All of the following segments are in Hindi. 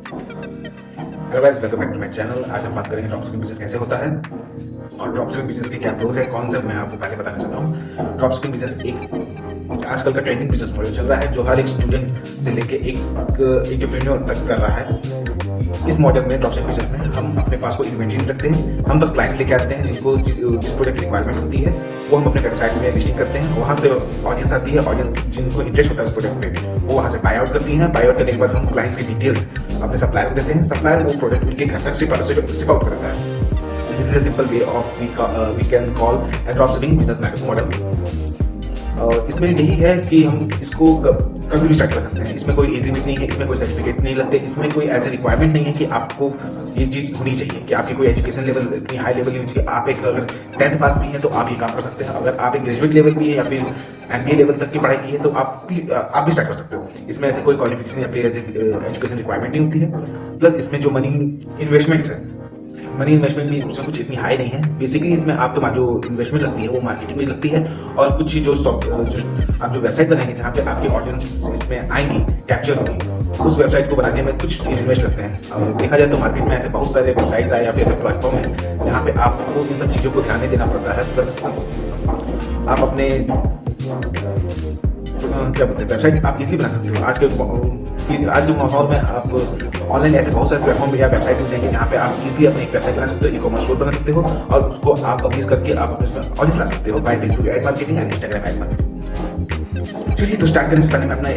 Hello guys, welcome back to my channel. आज हम बात करेंगे ड्रॉप शिपिंग बिजनेस कैसे होता है और ड्रॉप शिपिंग बिजनेस के क्या प्रोज है, कॉन्सेप्ट मैं आपको पहले बताना चाहता हूँ। ड्रॉप शिपिंग बिजनेस एक आजकल का ट्रेंडिंग बिजनेस मॉडल चल रहा है जो हर एक स्टूडेंट से लेके एक एंटरप्रेन्योर तक कर रहा है। इस मॉडल में ड्रॉप शिपिंग बिजनेस में हम अपने पास कोई इन्वेंटरी नहीं रखते हैं, हम बस क्लाइंट्स लेके आते हैं जिनको जिस प्रोडक्ट की रिक्वायरमेंट होती है वो हम अपने वेबसाइट में लिस्टिंग करते हैं। वहाँ से ऑडियंस आती है, ऑडियंस जिनको इंटरेस्ट होता है उस प्रोडक्ट पे वो वहाँ से बाय आउट करती है। बाय आउट करने के बाद हम क्लाइंट्स की डिटेल्स अपने सप्लायर को देते हैं। सप्लायर वो प्रोडक्ट उनके घर तक शिप आउट करता है। This is a simple way of we can call a drop shipping business model. और इसमें यही है कि हम इसको कभी भी स्टार्ट कर सकते हैं। इसमें कोई एज लिमिट नहीं है, इसमें कोई सर्टिफिकेट नहीं लगते, इसमें कोई ऐसे रिक्वायरमेंट नहीं है कि आपको ये चीज़ होनी चाहिए कि आपकी कोई एजुकेशन लेवल इतनी हाई लेवल की होनी चाहिए। आप एक अगर 10th पास भी है तो आप ये काम कर सकते हैं। अगर आप एक ग्रेजुएट लेवल भी है या फिर MBA लेवल तक की पढ़ाई की है तो आप भी स्टार्ट कर सकते हो। इसमें ऐसे कोई क्वालिफिकेशन या फिर ऐसे एजुकेशन रिक्वायरमेंट नहीं होती है। प्लस इसमें जो मनी इन्वेस्टमेंट्स है, मनी इन्वेस्टमेंट भी इसमें कुछ इतनी हाई नहीं है। बेसिकली इसमें आपके जो इन्वेस्टमेंट लगती है वो मार्केटिंग में लगती है और कुछ जो आप जो वेबसाइट बनाएंगे जहाँ पे आपकी ऑडियंस इसमें आएंगी, कैप्चर होगी, उस वेबसाइट को बनाने में कुछ इन्वेस्ट लगते हैं। और देखा जाए तो मार्केट में ऐसे बहुत सारे वेबसाइट्स आए या फिर ऐसे प्लेटफॉर्म है जहाँ पे आपको इन सब चीज़ों को ध्यान नहीं देना पड़ता है। बस आप अपने क्या बोलते हैं वेबसाइट आप इजीली बना सकते हो। आज के माहौल में आप ऑनलाइन ऐसे बहुत सारे प्लेटफॉर्म या वेबसाइट मिल जाएंगे जहाँ पे आप इजीली अपनी एक वेबसाइट बना सकते हो, ई-कॉमर्स स्टोर बना सकते हो और उसको आप पब्लिश करके आप अपने उसमें ऑडियंस ला सकते हो बाय फेसबुक एड मार्केटिंग या इंस्टाग्राम एड मार्केटिंग। चलिए तो स्टार्ट करने से पहले मैं अपना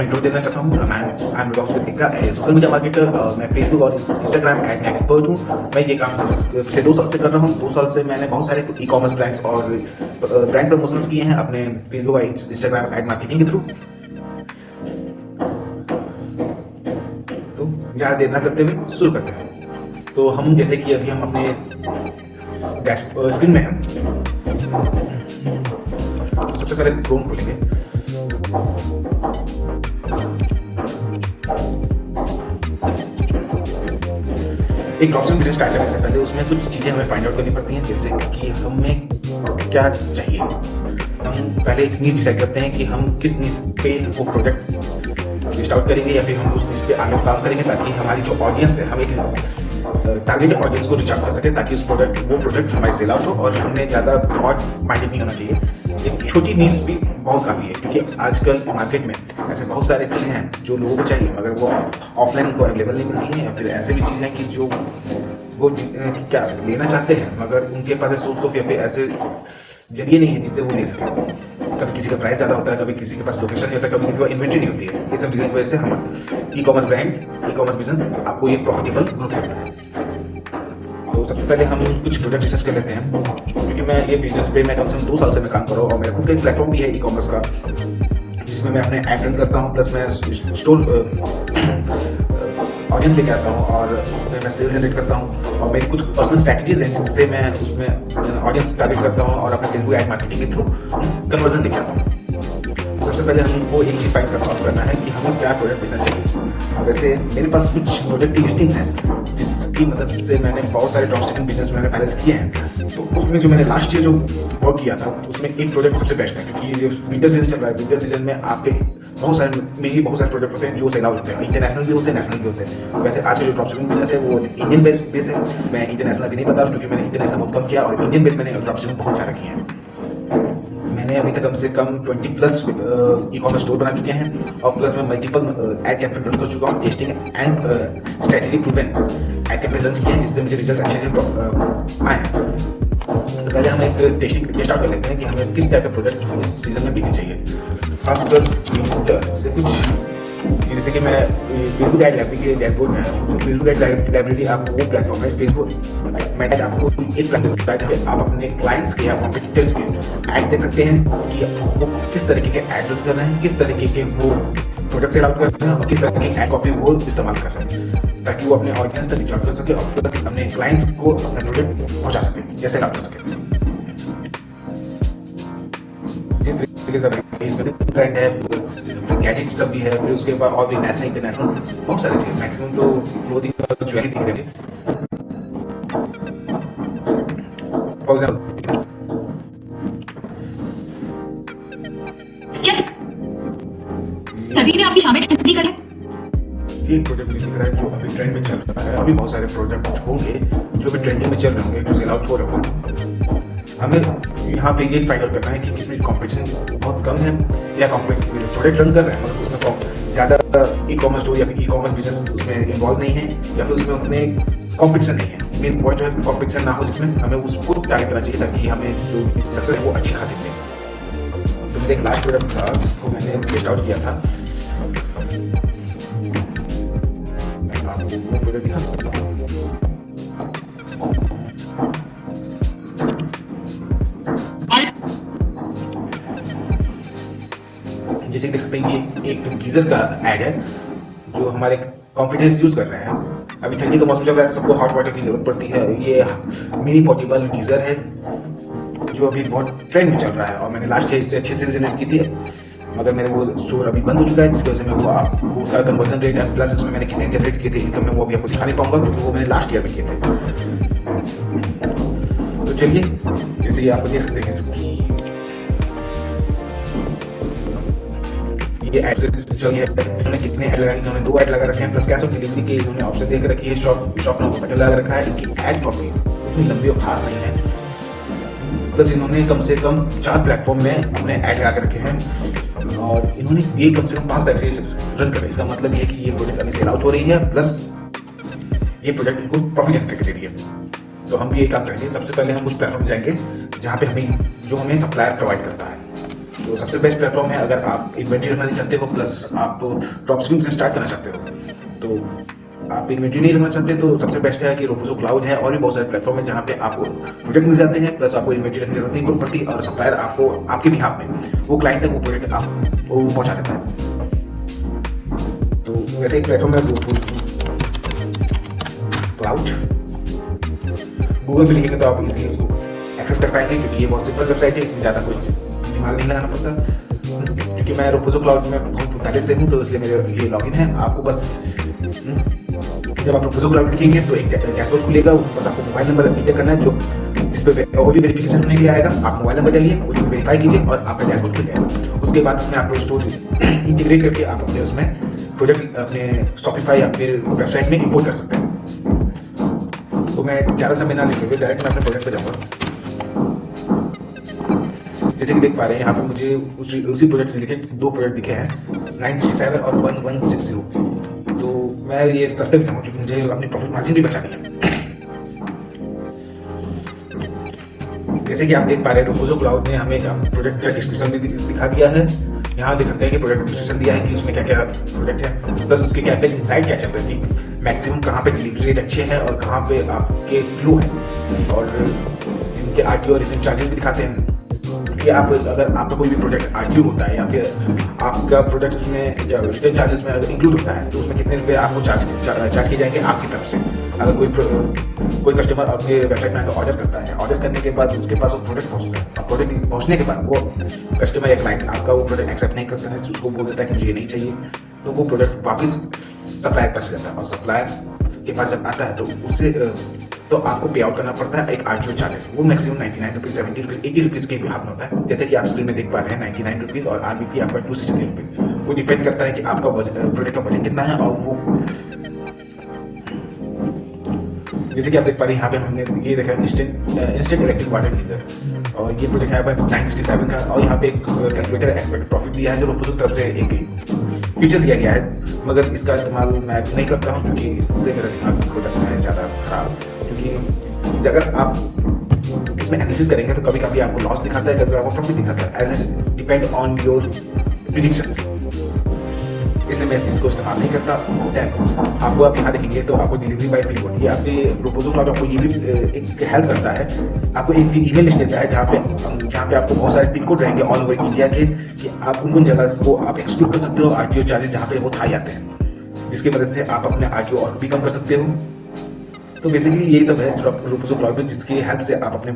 इंट्रो देना चाहता हूँ। I am social media marketer और मैं फेसबुक और इंस्टाग्राम एड में एक्सपर्ट हूँ। मैं ये काम पिछले 2 साल से कर रहा हूँ। 2 साल से मैंने बहुत सारे ई-कॉमर्स ब्रांड्स और ब्रांड प्रमोशंस किए हैं अपने फेसबुक और इंस्टाग्राम एड मार्केटिंग के थ्रू। तो ज़्यादा देर ना करते हुए शुरू करते हैं। तो हम जैसे कि अभी हम अपने स्क्रीन में हैं, सबसे पहले क्रोम खोलेंगे। एक ड्रॉप शिपिंग बिजनेस स्टार्ट करने से पहले उसमें कुछ चीज़ें हमें फाइंड आउट करनी पड़ती हैं, जैसे कि हमें क्या चाहिए। हम पहले एक नीश डिसाइड करते हैं कि हम किस नीश पे वो प्रोडक्ट लिस्ट आउट करेंगे या फिर हम उस नीश पे आगे काम करेंगे ताकि हमारी जो ऑडियंस है हम एक टारगेटेड ऑडियंस को रीच आउट कर सके, ताकि वो प्रोडक्ट हमारे सेल आउट हो और हमने ज़्यादा ब्रॉड माइंडेड नहीं होना चाहिए। एक छोटी नीश भी बहुत काफ़ी है क्योंकि आजकल मार्केट में ऐसे बहुत सारे चीज़ें हैं जो लोगों को चाहिए मगर वो ऑफलाइन उनको अवेलेबल नहीं मिलती हैं, या फिर ऐसे भी चीज़ें हैं कि जो वो क्या लेना चाहते हैं मगर उनके पास सोर्स ऑफ या फिर ऐसे जरिए नहीं है जिससे वो ले सके। कभी किसी का प्राइस ज़्यादा होता है, कभी किसी के पास लोकेशन नहीं होता, कभी किसी का इन्वेंटरी नहीं होती है। ये सब रीजन की वजह से हम ई-कॉमर्स ब्रांड, ई-कॉमर्स बिजनेस आपको ये प्रॉफिटेबल ग्रोथ करता है। तो सबसे पहले हम कुछ प्रोडक्ट रिसर्च कर लेते हैं क्योंकि मैं ये बिजनेस पे मैं कम से कम 2 साल से मैं काम कर रहा हूँ और मेरा खुद का एक प्लेटफॉर्म भी है ई-कॉमर्स का जिसमें मैं अपने ऐड रन करता हूँ, प्लस मैं स्टोर ऑडियंस लेके आता हूँ और उसमें मैं सेल्स जनरेट करता हूँ और मेरी कुछ पर्सनल स्ट्रैटेजीज हैं जिससे मैं उसमें ऑडियंस टारगेट करता हूँ और अपने फेसबुक एड मार्केटिंग के थ्रू कन्वर्जन लेके आता हूँ। तो सबसे पहले हमको एक चीज़ फाइंड करना है कि हमें क्या प्रोडक्ट बेचना चाहिए। वैसे मेरे पास कुछ प्रोडक्ट की लिस्टिंग्स हैं जिसकी मदद से मैंने बहुत सारे ड्रॉप शिपिंग बिजनेस मैंने पहले किए हैं। तो उसमें जो मैंने लास्ट ईयर जो वर्क किया था उसमें एक प्रोडक्ट सबसे बेस्ट है क्योंकि ये जो विंटर सीजन चल रहा है, विंटर सीजन में आपके बहुत सारे प्रोडक्ट होते हैं जो सेल आउट होते हैं, इंटरनेशनल भी होते हैं, नेशनल भी होते हैं। वैसे आज का जो ड्रॉप शिपिंग बिजनेस है वो इंडियन बेस है। मैं इंटरनेशनल अभी नहीं बता रहा क्योंकि मैंने इंटरनेशनल बहुत कम किया और इंडियन बेस मैंने ड्रॉप शिपिंग बहुत ज़्यादा किया है। मैंने अभी तक कम से कम 20+ ई-कॉमर्स स्टोर बना चुके हैं और प्लस मैं मल्टीपल एड कैंपेन रन कर चुका हूँ। Testing and strategy proven ad campaign run किए हैं जिससे मुझे रिजल्ट अच्छे आए हैं। तो पहले हम एक टेस्ट आउट कर लेते हैं कि हमें किस टाइप का प्रोडक्ट इस सीजन में बिकनी चाहिए। खासकर विंटर से कुछ जैसे कि मैं फेसबुक एड लाइब्रेरी के डैशबोर्ड में हूँ। तो फेसबुक एड लाइब्रेरी आपको वो प्लेटफॉर्म है, फेसबुक मैट आपको एक प्लेटफॉर्म देता है जहाँ आप अपने क्लाइंट्स के या कॉम्पिटिटर्स के एड देख सकते हैं कि वो किस तरीके के एड रन कर रहे हैं, किस तरीके के वो प्रोडक्ट सेल आउट कर रहे हैं और किस तरीके की एड कॉपी वो इस्तेमाल कर रहे हैं ताकि वो अपने ऑडियंस तक रीच आउट कर सके और प्लस अपने क्लाइंट्स को अपना प्रोडक्ट पहुँचा सके या सेल आउट कर सके। जिस तरीके का ट्रेंड है गैजेट सब भी है, फिर उसके बाद और भी नेशनल इंटरनेशनल बहुत सारे चीज़ें, मैक्सिमम तो क्लोथिंग और ज्वेलरी दिख रही है। फॉर एग्जाम्पल सर्दी ने आपकी शामें ठंडी कर दी। ये एक प्रोजेक्ट दिख रहा है जो अभी ट्रेंड में चल रहा है। अभी बहुत सारे प्रोजेक्ट होंगे जो अभी ट्रेंडिंग में चल रहे होंगे, जो सेल आउट हो रहे होंगे। हमें यहाँ पे ये फाइंड आउट करना है कि इसमें कंपटीशन बहुत कम है या कॉम्पिटिशन प्रोडक्ट रन कर रहे हैं मतलब उसमें ज़्यादा ई कॉमर्स स्टोर या फिर ई कॉमर्स बिजनेस उसमें इन्वॉल्व नहीं है या फिर उसमें उतने कॉम्पिटिशन नहीं है। मेन पॉइंट है कॉम्पिटिशन ना हो, जिसमें हमें उसको टारगेट करना चाहिए ताकि हमें जो सक्सेस है वो अच्छी खासी मिले। तो मेरा एक लास्ट प्रोडक्ट था जिसको मैंने टेस्ट आउट किया था, मैं आपको वो प्रोडक्ट दिखाता हूँ। जैसे कि देख सकते हैं ये एक गीजर का एड है जो हमारे कॉम्पिटेंस यूज कर रहे हैं। अभी ठंडी का मौसम चल रहा है, सबको हॉट वाटर की जरूरत पड़ती है। ये मिनी पोर्टेबल गीजर है जो अभी बहुत ट्रेंड में चल रहा है और मैंने लास्ट ईयर इससे अच्छी सेल जनरेट की थी, मगर मेरे वो स्टोर अभी बंद हो चुका है जिसकी वजह से मैं वो आपको सारा कन्वर्जन रेट है प्लस इसमें मैंने कितने जनरेट किए थे इनकम में वो अभी आपको दिखा नहीं पाऊंगा क्योंकि वो मैंने लास्ट ईयर में किए थे। तो चलिए जैसे कि आप देख सकते हैं इसकी ये एड चल है, इन्होंने कितने ऐड लगाए, इन्होंने 2 ऐड लगा रखे हैं प्लस कैश ऑन डिलीवरी के इन्होंने ऑप्शन देख रखी है, शॉप नाउ बटन लगा रखा है। इनकी ऐड कॉपी इतनी लंबी और खास नहीं है, प्लस इन्होंने कम से कम 4 प्लेटफॉर्म में अपने ऐड लगा रखे हैं और इन्होंने ये कम से कम 5 लाख से रन करे। इसका मतलब ये है कि ये प्रोडक्ट अभी सेल आउट हो रही है प्लस ये प्रोडक्ट इनको प्रॉफिट जनरेट करके दे रही है। तो हम भी ये काम करेंगे, सबसे पहले हम उस प्लेटफॉर्म जाएंगे जहाँ पे हमें सप्लायर प्रोवाइड करता है। तो सबसे बेस्ट प्लेटफॉर्म है अगर आप इन्वेंट्री रखना नहीं चाहते हो प्लस आप ड्रॉपशिपिंग से स्टार्ट करना चाहते हो, तो आप इन्वेंट्री नहीं रखना चाहते तो सबसे बेस्ट है कि रोपोजो क्लाउड है। और भी बहुत सारे प्लेटफॉर्म है जहाँ पे आपको प्रोडक्ट मिल जाते हैं प्लस आपको इन्वेंट्री रखने की जरूरत नहीं पड़ती और सप्लायर आपको आपके बिहाफ में वो क्लाइंट तक वो प्रोडक्ट आपको पहुँचा देता है। तो वैसे एक प्लेटफॉर्म है रोपोजो क्लाउड, गूगल पे लिखेंगे तो आप इसलिए उसको एक्सेस कर पाएंगे क्योंकि ये बहुत सिंपल वेबसाइट है, इसमें ज़्यादा कुछ दिमाग नहीं लगाना पड़ता क्योंकि मैं रोपोजो क्लाउड में बहुत पहले से हूँ तो इसलिए मेरे ये लॉगिन है। आपको बस जब आप रोपोजो क्लाउड लिखेंगे तो एक डैशबोर्ड खुलेगा, उसमें बस आपको मोबाइल नंबर एंटर करना है जो जिस पे ओबी वेरिफिकेशन होने के लिए आएगा। आप मोबाइल नंबर डालिए, वो वेरीफाई कीजिए और आपका डैशबोर्ड खुल जाएगा। उसके बाद उसमें आप स्टोर इंटीग्रेट करके आप अपने उसमें प्रोडक्ट अपने शॉपिफाई या फिर वेबसाइट में इंपोर्ट कर सकते हैं। तो मैं ज़्यादा समय ना लेते हुए डायरेक्ट मैं अपने प्रोडक्ट पर जाऊँगा। जैसे कि देख पा रहे हैं यहाँ पे मुझे उसी प्रोजेक्ट रिलेटेड 2 प्रोजेक्ट दिखे हैं 967 और 1160। तो मैं ये सस्ते भी क्योंकि मुझे अपनी प्रॉफिट मार्जिन भी बचानी है। जैसे कि आप देख पा रहे हैं रोपोजो क्लाउड ने हमें प्रोजेक्ट का डिस्क्रिप्शन भी दिखा दिया है। यहाँ देख सकते हैं कि प्रोजेक्ट डिस्क्रिप्शन दिया है कि उसमें क्या क्या प्रोजेक्ट है प्लस उसके क्या क्या इनसाइट क्या चल रही है, मैक्सिमम कहाँ पे डिलीवरी रेट अच्छे हैं और कहाँ पे आपके फ्लो है और इनके आरटीओ और रिटर्न चार्जेस भी दिखाते हैं कि आप अगर आपका कोई भी प्रोडक्ट आरटीओ होता है या फिर आपका प्रोडक्ट उसमें रिटर्न चार्जेस में अगर इंक्लूड होता है तो उसमें कितने रुपए आपको चार्ज किए जाएंगे आपकी तरफ से। अगर कोई कस्टमर आपके वेबसाइट में आकर ऑर्डर करता है, ऑर्डर करने के बाद उसके पास वो प्रोडक्ट पहुंचता है और प्रोडक्ट पहुंचने के बाद वो कस्टमर या क्लाइंट आपका वो प्रोडक्ट एक्सेप्ट नहीं करता है तो उसको बोल देता है कि मुझे ये नहीं चाहिए, तो वो प्रोडक्ट वापस सप्लायर पर चला जाता है और सप्लायर के पास जब आता है तो उससे तो आपको पे आउट करना पड़ता है एक आरटीओ चार्ज, वो मैक्सिमम 99 रुपीज, 70 रुपीज, 80 रुपीज के बिहाफ में होता है। जैसे कि आप स्क्रीन में देख पा रहे हैं 99 रुपीज और आरबीपी आपका 263 रुपीज। वो डिपेंड करता है कि आपका प्रोडक्ट का वजन कितना है और वो जैसे कि आप देख पा रहे हैं यहाँ पे हमने ये देखा इंस्टेंट इलेक्ट्रिक वाटर गीजर और ये प्रोडक्ट है 967 का और यहाँ पे एक कैलकुलेटर एक्सपेक्टेड प्रॉफिट दिया है जो रोपोजो की तरफ से एक फीचर दिया गया है, मगर इसका इस्तेमाल मैं नहीं करता हूँ क्योंकि इससे मेरा दिमाग हो जाता है ज़्यादा खराब। क्योंकि अगर आप इसमें एनालिसिस करेंगे तो कभी कभी आपको लॉस दिखाता है, कभी आपको प्रॉफिट दिखाता है, as a depend on your predictions. इसलिए मैं इस चीज़ को इस्तेमाल नहीं करता। देन आपको आप यहाँ देखेंगे तो आपको डिलीवरी बाय पिन कोड, ये आपके रोपोजो क्लाउड आपको ये भी एक हेल्प करता है, आपको एक ईमेल लिस्ट देता है जहाँ पे आपको बहुत सारे पिन कोड रहेंगे ऑल ओवर इंडिया के कि आप उन जगह को आप एक्सक्लूड कर सकते हो आरटीओ चार्जेस जहाँ पे वो थाई जाते हैं, जिसकी मदद से आप अपने आरटीओ और भी कम कर सकते हो। तो बेसिकली यही सब है जो रोपोजो क्लाउड में जिसकी हेल्प से आप अपने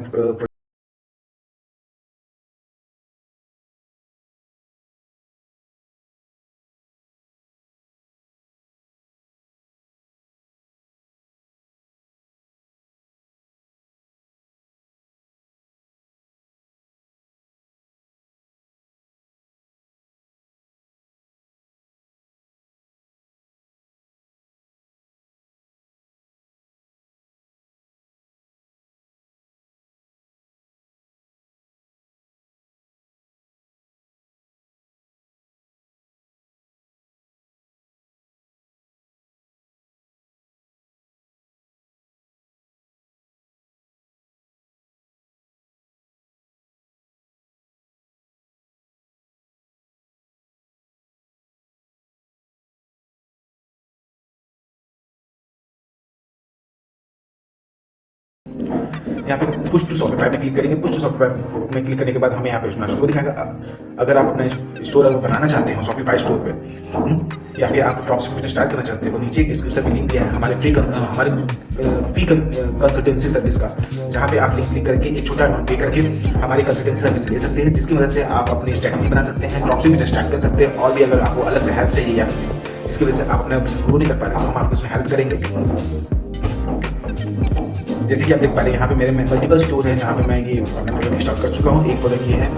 यहाँ पे पुश टू शॉपिफाई में क्लिक करेंगे। पुश टू शॉपिफाई में क्लिक करने के बाद हमें यहाँ पे अपना स्टोर दिखाएगा। अगर आप अपना स्टोर अगर बनाना चाहते हो शॉपिफाई स्टोर पे, या फिर आप ड्रॉपशिपिंग बिजनेस स्टार्ट करना चाहते हो, नीचे डिस्क्रिप्शन में लिंक दिया है हमारे फ्री कंसल्टेंसी सर्विस का, जहाँ पे आप लिंक क्लिक करके एक छोटा अमाउंट पे करके हमारी कंसल्टेंसी सर्विस ले सकते हैं, जिसकी वजह से आप अपनी स्ट्रैटेजी बना सकते हैं, ड्रॉपशिपिंग बिजनेस स्टार्ट कर सकते हैं। और भी अगर आपको अलग से हेल्प चाहिए या जिसकी वजह से आप अपना बिजनेस ग्रो नहीं कर पा रहे तो हम आपको इसमें हेल्प करेंगे। जैसे कि आप देख पा रहे हैं यहाँ पे मेरे में मल्टीपल स्टोर है जहाँ पे मैं ये अपना प्रोडक्ट स्टार्ट कर चुका हूँ। एक प्रोडक्ट ये है,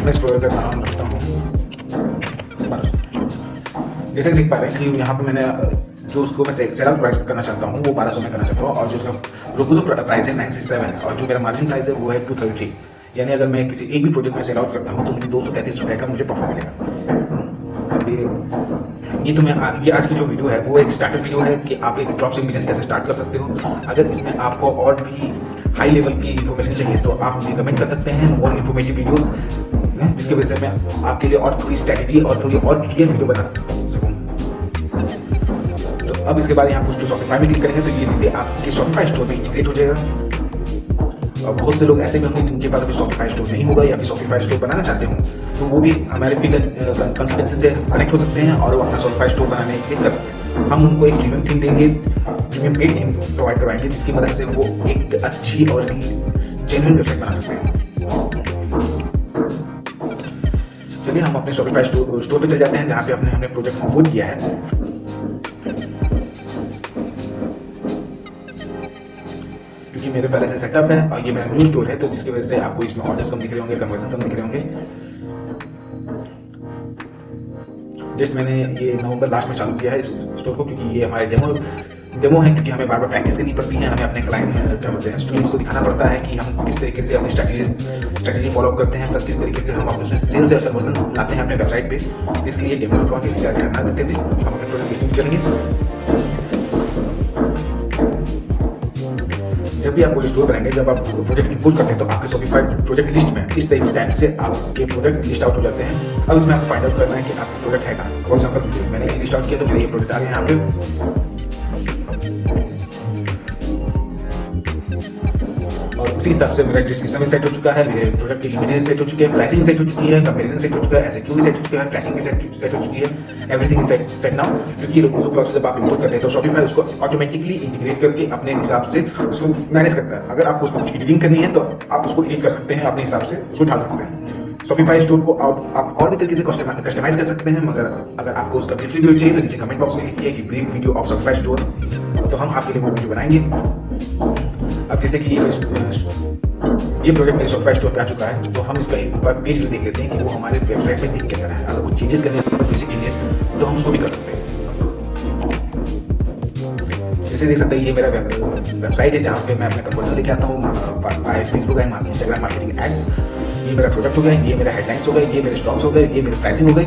मैं इस प्रोडक्ट का नाम रखता हूँ। जैसे कि देख पा रहे हैं कि यहाँ पे मैंने जो उसको मैं सेल आउट प्राइस करना चाहता हूँ वो 1200 में करना चाहता हूँ, और जो उसका रोपोजो प्राइस है 967 है, और जो मेरा मार्जिन प्राइस है वो है 233। यानी अगर मैं किसी एक भी प्रोजेक्ट में सेल आउट करता हूँ तो मुझे 233 रुपये का मुझे प्रॉफिट मिलेगा। अब ये आज की जो वीडियो है वो एक स्टार्टर वीडियो है कि आप एक ड्रॉपशिपिंग बिजनेस कैसे स्टार्ट कर सकते हो। अगर इसमें आपको और भी हाई लेवल की इन्फॉर्मेशन चाहिए तो आप मुझे कमेंट कर सकते हैं, मोर इन्फॉर्मेटिव वीडियोस, जिसकी वजह से मैं आपके लिए और थोड़ी स्ट्रैटेजी और थोड़ी और क्लियर वीडियो बना सकूँ। तो अब इसके बाद यहाँ पुश टू शॉपिफाई में क्लिक करेंगे तो ये सीधे आपके शॉपिफाई स्टोर में इंटीग्रेट हो जाएगा। और बहुत से लोग ऐसे भी होंगे जिनके पास अभी शॉपिफाई स्टोर नहीं होगा या फिर शॉपिफाई स्टोर बनाना चाहते हो, तो वो भी हमारे फ्री कंसल्टेंसी से कनेक्ट हो सकते हैं और वो अपना शॉपिफाई स्टोर बनाने के लिए कर सकते हैं। हम उनको एक प्रीमियम थीम देंगे, प्रीमियम पेड थीम प्रोवाइड करवाएंगे, जिसकी मदद से वो एक अच्छी और जेन्युइन वेबसाइट बना सकते हैं। चलिए हम अपने शॉपिफाई स्टोर पे चले जाते हैं जहाँ पे हमने प्रोजेक्ट अपलोड किया है। क्योंकि मेरे पहले से सेटअप है और ये मेरा न्यू स्टोर है, तो जिसकी वजह से आपको इसमें ऑर्डर्स कम दिख रहे होंगे, कन्वर्जन कम दिख रहे होंगे। जस्ट मैंने ये नवंबर लास्ट में चालू किया है इस स्टोर को, क्योंकि ये हमारे डेमो है, क्योंकि हमें बार बार प्रैक्टिस करनी पड़ती है। हमें अपने क्लाइंट क्या बोलते हैं स्टूडेंट्स को दिखाना पड़ता है कि हम किस तरीके से अपनी स्ट्रैटेजी फॉलो करते हैं, प्लस किस तरीके से हम अपने सेल्स या कन्वर्जन लाते हैं अपने वेबसाइट पे। तो इसलिए डेमो अकाउंट इसलिए ध्यान ना देते थे। हम अपने प्रोडक्ट लिस्टिंग चलेंगे। जब भी आप कोई स्टोर बनाएंगे, जब आप प्रोजेक्ट इंपोर्ट करते हैं तो आपके शॉपिफाई प्रोजेक्ट लिस्ट में इस टाइप से आपके प्रोडक्ट लिस्ट आउट हो जाते हैं। अब इसमें आपको फाइंड आउट करना है कि आपका प्रोडक्ट है कहाँ। फॉर एग्जाम्पल मैंने ये लिस्ट आउट किया तो मेरे ये प्रोडक्ट आ गए यहाँ पे, और उसी हिसाब से मेरा डिस्क्रिप्शन में सेट हो चुका है, मेरे प्रोडक्ट के इमेजेस सेट हो चुके हैं, प्राइसिंग सेट हो चुकी है, कंपैरिजन सेट हो चुका है, एसक्यू सेट हो चुका है, ट्रैकिंग सेट हो चुकी है, एवरीथिंग इज सेट नाउ। क्योंकि रोपोजो क्लाउड जब आप इंपोर्ट करते हैं तो शॉपिफाई उसको ऑटोमेटिकली इंटीग्रेट करके अपने हिसाब से उसको मैनेज करता है। अगर आपको उसमें कुछ एडिटिंग करनी है तो आप उसको एडिट कर सकते हैं, अपने हिसाब से उसको डाल सकते हैं। शॉपिफाई स्टोर को आप और भी तरीके से कस्टमाइज कर सकते हैं, मगर अगर आपको उसका ब्रीफ वीडियो चाहिए तो नीचे कमेंट बॉक्स में लिखिए कि brief video of Shopify store, तो हम आपके लिए वो वीडियो बनाएंगे। अब जैसे कि ये प्रोडक्ट मेरे शॉपिफाई स्टोर पे आ चुका है, तो हम इसका एक बार पेज भी देख लेते हैं कि वो हमारे वेबसाइट पे दिख कैसा है। अगर कुछ चेंजेस करने हैं, बेसिक चेंजेस, तो हम उसको भी कर सकते हैं। जैसे देख सकते हैं ये मेरा वेबसाइट है जहाँ पे मैं अपने कन्वर्जन लेके आता हूँ, Facebook and Instagram marketing ads. ये मेरा प्रोडक्ट हो गया, ये मेरा हेडलाइंस हो गए, ये मेरे स्टॉक्स हो गए, ये मेरे प्राइसिंग हो गई,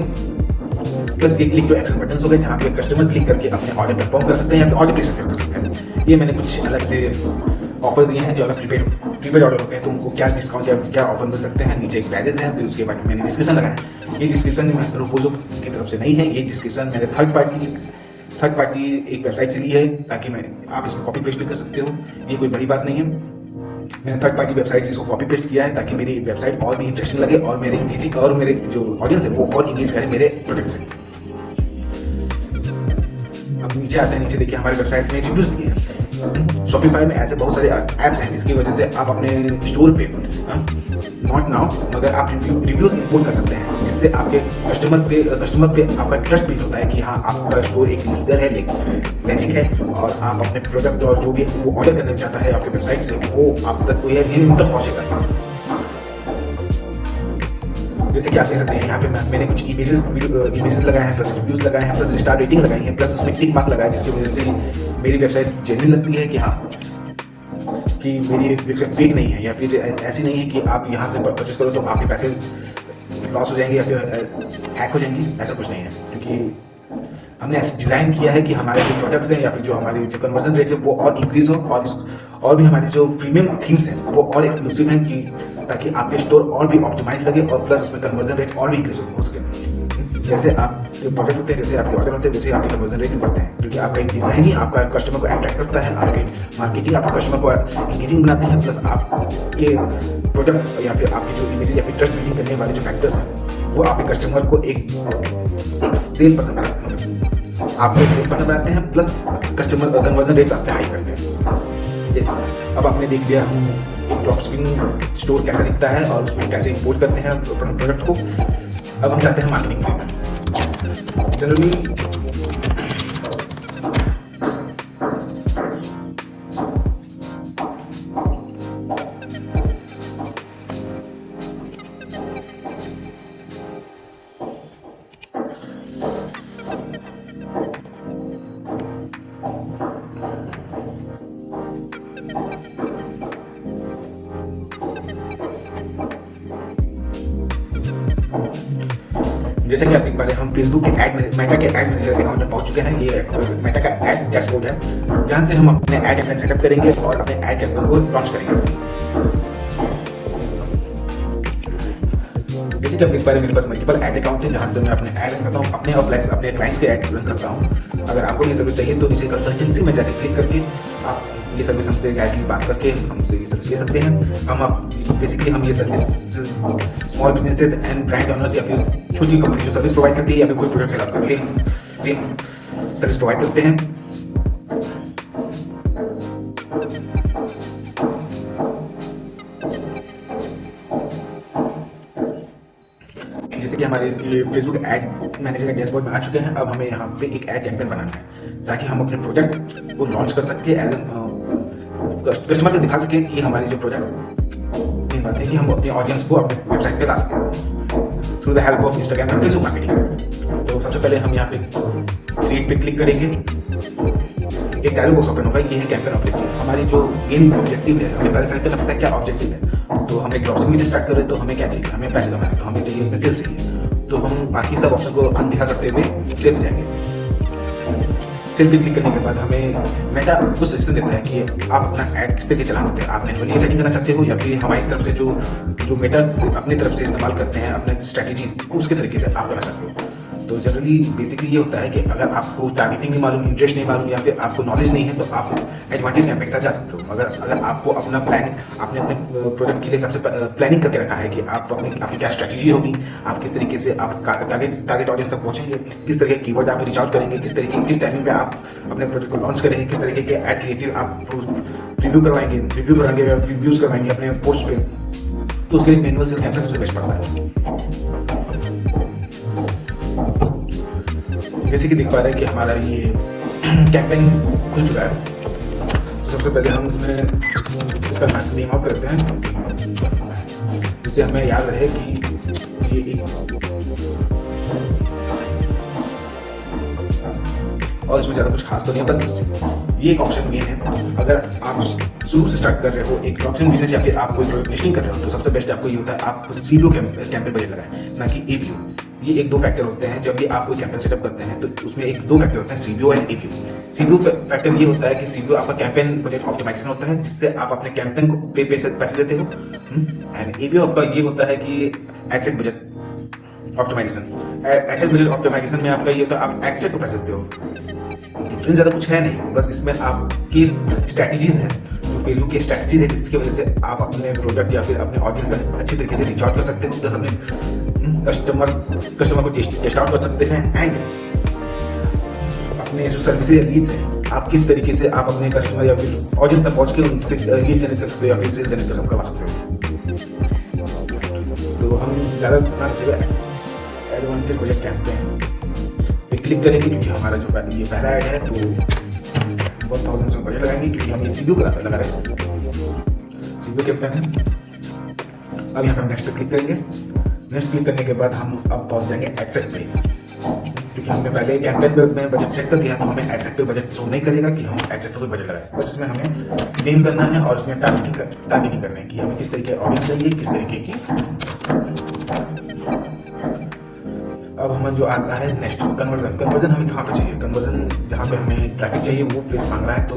प्लस ये क्लिक टू एक्शन बटन हो गए जहाँ पे कस्टमर क्लिक करके अपने ऑर्डर कंफर्म कर सकते हैं या फिर ऑर्डर प्लेस कर सकते हैं। ये मैंने कुछ अलग से ऑफर दिए हैं, जो अगर प्रीपेड ऑर्डर होते हैं तो उनको क्या डिस्काउंट या क्या ऑफर मिल सकते हैं। नीचे एक बैजेस है, फिर उसके बाद मैंने डिस्क्रिप्शन लगाया। ये डिस्क्रिप्शन रोपोजो की तरफ से नहीं है, ये डिस्क्रिप्शन मेरे थर्ड पार्टी एक वेबसाइट से ली है, ताकि आप इसमें कॉपी पेस्ट भी कर सकते हो। ये कोई बड़ी बात नहीं है, मैंने थर्ड पार्टी वेबसाइट से इसको कॉपी पेस्ट किया है ताकि मेरी वेबसाइट और भी इंटरेस्टिंग लगे और मेरे जो ऑडियंस है वो और इंगेज करे मेरे प्रोडक्ट से। अब नीचे आते हैं, नीचे देखिए हमारे वेबसाइट में रिव्यूज दिए हैं। शॉपिफाई में ऐसे बहुत सारे ऐप्स हैं जिसकी वजह से आप अपने स्टोर पे नॉट नाउ मगर आप रिव्यूज इंपोर्ट कर सकते हैं, जिससे आपके कस्टमर पे आपका ट्रस्ट बिल्ड होता है कि हाँ आपका स्टोर एक लीगल है, लेजिक है, और आप अपने प्रोडक्ट और जो भी वो ऑर्डर करना चाहता है आपके वेबसाइट से वो आप तक पहुंचेगा। जैसे कि आप देख सकते हैं यहाँ पे मैंने कुछ इमेजेस लगाए हैं, प्लस रिव्यूज लगाए हैं, प्लस स्टार रेटिंग लगाई है, प्लस उसमें टिक मार्क लगाया, जिसकी वजह से मेरी वेबसाइट जेन्युइन लगती है कि हाँ कि मेरी वेबसाइट फेक नहीं है, या फिर ऐसी नहीं है कि आप यहाँ से परचेस करो तो आपके पैसे लॉस हो जाएंगे या फिर हैक हो जाएंगी। ऐसा कुछ नहीं है, क्योंकि हमने ऐसे डिज़ाइन किया है कि हमारे जो प्रोडक्ट्स हैं या फिर जो हमारी जो कन्वर्जन रेट्स है वो और इंक्रीज हो, और भी हमारी जो प्रीमियम थीम्स हैं वो और एक्सक्लूसिव हैं, कि ताकि आपके स्टोर और भी ऑप्टिमाइज लगे और प्लस उसमें कन्वर्जन रेट और भी इंक्रीज हो सके। जैसे आपके प्रोडक्ट होते हैं, जैसे आपके ऑर्डर होते हैं, वैसे आपके कन्वर्जन रेट बढ़ते हैं, क्योंकि आपका एक डिज़ाइन ही आपका कस्टमर को अट्रैक्ट करता है, आपके मार्केटिंग आपके कस्टमर को इंगेजिंग बनाते हैं, प्लस आपके प्रोडक्ट या फिर आपकी जो इमेज या फिर ट्रस्ट बिल्डिंग करने वाले जो फैक्टर्स हैं वो आपके कस्टमर को एक सेल पर्सन बनाते हैं, आपको एक सेल पर्सन बनाते हैं, प्लस कस्टमर कन्वर्जन रेट्स आपके हाई करते हैं। अब आपने देख लिया एक ड्रॉप शिपिंग स्टोर कैसा दिखता है और उसमें कैसे इम्पोर्ट करते हैं प्रोडक्ट को। अब हम जाते हैं मार्केटिंग में। जनरली जैसे कि आप देख पा रहे हैं, हम फेसबुक के मेटा के एड मैनेजर अकाउंट में पहुंच चुके हैं। ये मेटा का एड डैशबोर्ड है, जहां से हम अपने एड कैंपेन सेटअप करेंगे और अपने एड कैंपेन को लॉन्च करेंगे। जैसे कि आप देख पा रहे हैं, मेरे पास मल्टीपल एड अकाउंट है, जहां से मैं अपने एड रन करता हूँ, अपने और प्लस अपने क्लाइंट्स के एड रन करता हूँ। अगर आपको ये सर्विस चाहिए तो नीचे कंसल्टेंसी में जाकर क्लिक करके आप ये सर्विस हमसे डायरेक्टली बात करके हमसे ये सर्विस ले सकते हैं। हम ये service small businesses and brand owners या फिर छोटी कंपनी जो सर्विस प्रोवाइड करती है या फिर कोई प्रोडक्ट सेल करके सर्विस प्रोवाइड करते हैं। जैसे कि हमारे फेसबुक एड मैनेजर के डैशबोर्ड में आ चुके हैं। अब हमें यहाँ पे एक एड कैंपेन बनाना है ताकि हम अपने प्रोडक्ट को लॉन्च कर सके, एज कस्टमर से दिखा सकें कि हमारी जो प्रोडक्ट बात है कि हम अपने ऑडियंस को अपने वेबसाइट पे ला सकें through the help of Instagram and Facebook marketing. तो सबसे पहले हम यहाँ पे क्रिएट पे क्लिक करेंगे, एक डायलॉग बॉक्स ओपन होगा। ये है कैंपेन ऑब्जेक्टिव। हमारी जो मेन ऑब्जेक्टिव है, हमें पहले सेलेक्ट करना पड़ता है क्या ऑब्जेक्टिव है। तो हम एक ड्रॉप शिपिंग स्टार्ट कर रहे हैं तो हमें क्या चाहिए, हमें पैसे कमाने, तो हमें चाहिए उसमें सेल्स चाहिए। तो हम बाकी सब ऑप्शन को अनदेखा करते हुए सेल पे जाएंगे। सेल पे क्लिक करने के बाद हमें मेटा कुछ सजेशन देता है कि आप अपना ऐड किस तरीके चलाना चाहते हैं। आप मैनुअली सेटिंग करना चाहते हो या फिर हमारी तरफ से जो मेटा अपनी तरफ से इस्तेमाल करते हैं अपने स्ट्रैटेजी उसके तरीके से आप करना चाहते हो। तो जनरली बेसिकली ये होता है कि अगर आपको टारगेटिंग नहीं मालूम, इंटरेस्ट नहीं मालूम या फिर आपको नॉलेज नहीं है तो आप एडवांटेज कैंपेन के साथ जा सकते हो। अगर आपको अपना प्लान आपने अपने प्रोडक्ट के लिए सबसे प्लानिंग करके रखा है कि आपकी क्या स्ट्रैटेजी होगी, आप किस तरीके से आप टारगेट ऑडियंस तक पहुंचेंगे, किस तरह के कीवर्ड आप रीच आउट करेंगे, किस टाइमिंग पे आप अपने प्रोडक्ट को लॉन्च करेंगे, किस तरीके के एड क्रिएटिव आप रिव्यू करवाएंगे या व्यूज करवाएंगे अपने पोस्ट पे, तो उसके लिए मैनुअल सेल्स कैंपेन सबसे बेस्ट पड़ता है। जैसे कि देख पा रहे हैं कि हमारा ये कैंपेन खुल चुका है। तो सबसे पहले हम इसमें इसका नेम आउट करते हैं जिससे हमें याद रहे कि ये एक, और इसमें ज़्यादा कुछ खास तो नहीं है, बस ये एक ऑप्शन मेन है। अगर आप शुरू से स्टार्ट कर रहे हो एक ड्रॉप शिपिंग बिजनेस या फिर आप कोई प्रोडक्ट लिस्टिंग कर रहे हो तो सबसे बेस्ट आपको ये होता है आप सीबीओ कैंपेन बजट लगाएं, ना कि एबीओ। ये एक दो फैक्टर होते हैं जब भी आप कोई कैंपेन सेटअप करते हैं तो उसमें एक दो फैक्टर होते हैं, CBO and ABO. CBO factor ये होता है कि सीबीओ आपका कैंपेन बजट ऑप्टिमाइजेशन होता है जिससे आप अपने कैंपेन को पैसे देते हो, एंड एबीओ आपका ये होता है कि ad set budget optimization. Ad set budget optimization में आपका ये होता है आप एडसेट को पैसे देते हो। डिफरेंस ज़्यादा कुछ है नहीं, बस इसमें आपकी स्ट्रैटेजीज है, जो फेसबुक की स्ट्रैटेजीज है जिसकी वजह से आप अपने प्रोडक्ट या फिर अपने ऑडियंस तक अच्छी तरीके से रीच आउट कर सकते हो, प्लस अपने कस्टमर को टेस्ट आउट कर सकते हैं, एंड अपने जो सर्विस या लीड्स हैं आप किस तरीके से आप अपने कस्टमर या फिर ऑडियंस तक पहुंच के उनसे लीड्स जनरेट कर सकते हो या फिर सेल्स जनरेट करवा सकते हो। तो हम ज़्यादा एडवांटेज बजट कैंपेन पे क्लिक करेंगे क्योंकि हमारा जो ये पहला ऐड है तो 1000 से बजट लगाएंगे क्योंकि हम ये सीबीओ लगा रहे हैं, सीबीओ कैंपेन है। अब यहाँ पे हम नेक्स्ट पे क्लिक करेंगे। नेक्स्ट क्लिक करने के बाद हम अब पहुंच जाएंगे एडसेट पे, क्योंकि हमने पहले कैंपेन में बजट सेट कर दिया तो हमें एडसेट पे बजट शो नहीं करेगा कि हम एडसेट पे कोई बजट लगाए। बस इसमें हमें नेम करना है और इसमें टारगेटिंग करना है कि हमें किस तरीके ऑडियंस चाहिए, किस तरीके की। अब हमें जो आता है नेक्स्ट कन्वर्जन हमें कहाँ पे चाहिए, कन्वर्जन जहाँ पे हमें ट्रैफिक चाहिए वो प्लेस मांग रहा है। तो